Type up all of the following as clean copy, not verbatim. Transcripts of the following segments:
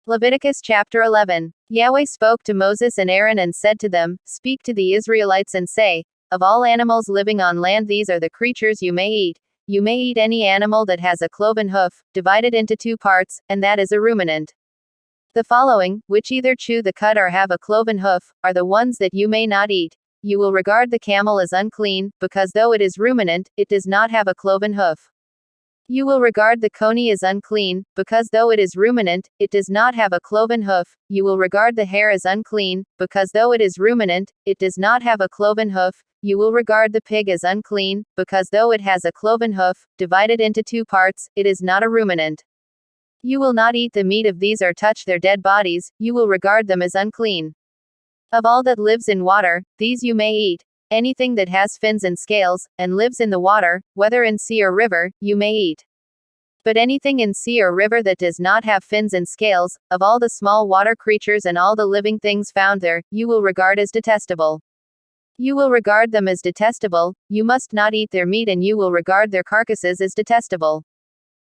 Leviticus chapter 11. Yahweh spoke to Moses and Aaron and said to them, Speak to the Israelites and say, Of all animals living on land, these are the creatures you may eat. You may eat any animal that has a cloven hoof, divided into two parts, and that is a ruminant. The following, which either chew the cud or have a cloven hoof, are the ones that you may not eat. You will regard the camel as unclean, because though it is ruminant, it does not have a cloven hoof. You will regard the coney as unclean, because though it is ruminant, it does not have a cloven hoof. You will regard the hare as unclean, because though it is ruminant, it does not have a cloven hoof. You will regard the pig as unclean, because though it has a cloven hoof, divided into two parts, it is not a ruminant. You will not eat the meat of these or touch their dead bodies, you will regard them as unclean. Of all that lives in water, these you may eat. Anything that has fins and scales, and lives in the water, whether in sea or river, you may eat. But anything in sea or river that does not have fins and scales, of all the small water creatures and all the living things found there, you will regard as detestable. You will regard them as detestable, you must not eat their meat, and you will regard their carcasses as detestable.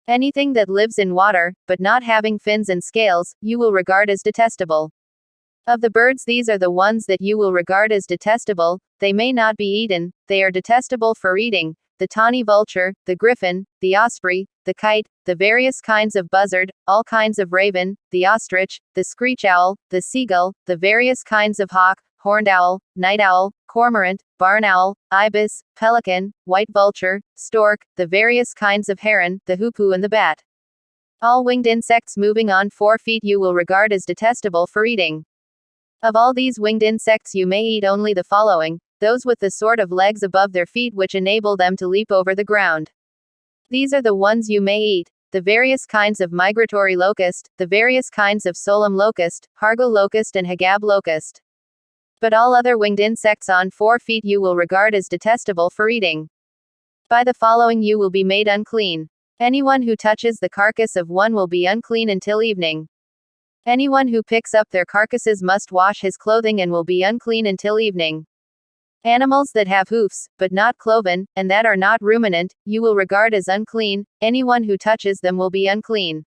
Anything that lives in water, but not having fins and scales, you will regard as detestable. Of the birds, these are the ones that you will regard as detestable. They may not be eaten, they are detestable for eating: the tawny vulture, the griffin, the osprey, the kite, the various kinds of buzzard, all kinds of raven, the ostrich, the screech owl, the seagull, the various kinds of hawk, horned owl, night owl, cormorant, barn owl, ibis, pelican, white vulture, stork, the various kinds of heron, the hoopoe and the bat. All winged insects moving on 4 feet you will regard as detestable for eating. Of all these winged insects you may eat only the following: those with the sort of legs above their feet which enable them to leap over the ground. These are the ones you may eat: the various kinds of migratory locust, the various kinds of solemn locust, hargo locust and hagab locust. But all other winged insects on 4 feet you will regard as detestable for eating. By the following you will be made unclean. Anyone who touches the carcass of one will be unclean until evening. Anyone who picks up their carcasses must wash his clothing and will be unclean until evening. Animals that have hoofs, but not cloven, and that are not ruminant, you will regard as unclean. Anyone who touches them will be unclean.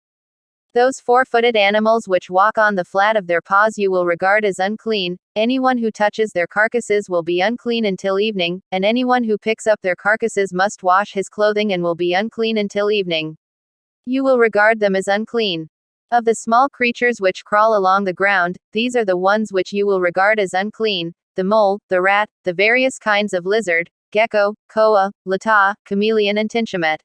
Those 4-footed animals which walk on the flat of their paws you will regard as unclean. Anyone who touches their carcasses will be unclean until evening, and anyone who picks up their carcasses must wash his clothing and will be unclean until evening. You will regard them as unclean. Of the small creatures which crawl along the ground, these are the ones which you will regard as unclean: the mole, the rat, the various kinds of lizard, gecko, koa, latah, chameleon and tinchamet.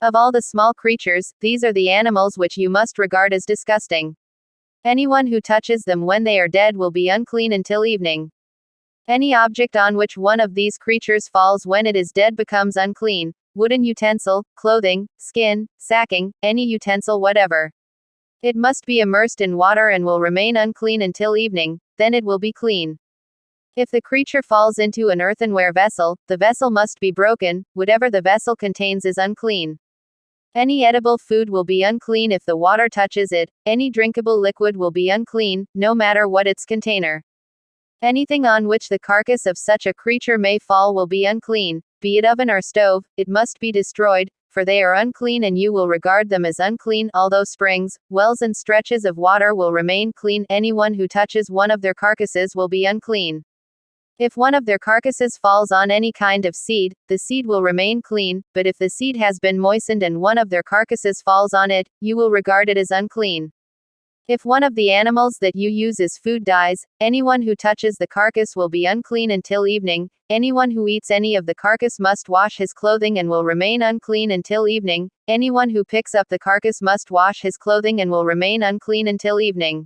Of all the small creatures, these are the animals which you must regard as disgusting. Anyone who touches them when they are dead will be unclean until evening. Any object on which one of these creatures falls when it is dead becomes unclean: wooden utensil, clothing, skin, sacking, any utensil whatever. It must be immersed in water and will remain unclean until evening, then it will be clean. If the creature falls into an earthenware vessel, the vessel must be broken; whatever the vessel contains is unclean. Any edible food will be unclean if the water touches it; any drinkable liquid will be unclean, no matter what its container. Anything on which the carcass of such a creature may fall will be unclean, be it oven or stove; it must be destroyed, for they are unclean and you will regard them as unclean. Although springs, wells and stretches of water will remain clean, anyone who touches one of their carcasses will be unclean. If one of their carcasses falls on any kind of seed, the seed will remain clean, but if the seed has been moistened and one of their carcasses falls on it, you will regard it as unclean. If one of the animals that you use as food dies, anyone who touches the carcass will be unclean until evening. Anyone who eats any of the carcass must wash his clothing and will remain unclean until evening. Anyone who picks up the carcass must wash his clothing and will remain unclean until evening.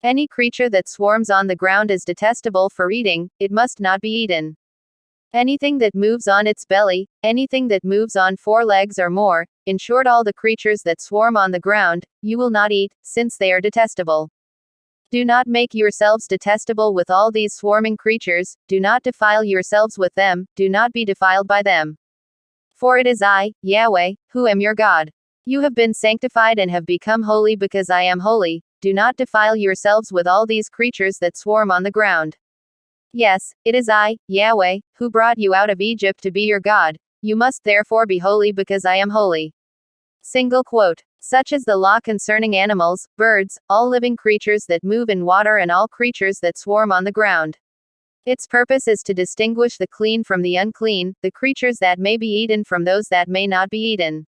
Any creature that swarms on the ground is detestable for eating, it must not be eaten. Anything that moves on its belly, anything that moves on 4 legs or more, in short all the creatures that swarm on the ground, you will not eat, since they are detestable. Do not make yourselves detestable with all these swarming creatures, do not defile yourselves with them, do not be defiled by them. For it is I, Yahweh, who am your God. You have been sanctified and have become holy because I am holy. Do not defile yourselves with all these creatures that swarm on the ground. Yes, it is I, Yahweh, who brought you out of Egypt to be your God. You must therefore be holy because I am holy. Single quote. Such is the law concerning animals, birds, all living creatures that move in water, and all creatures that swarm on the ground. Its purpose is to distinguish the clean from the unclean, the creatures that may be eaten from those that may not be eaten.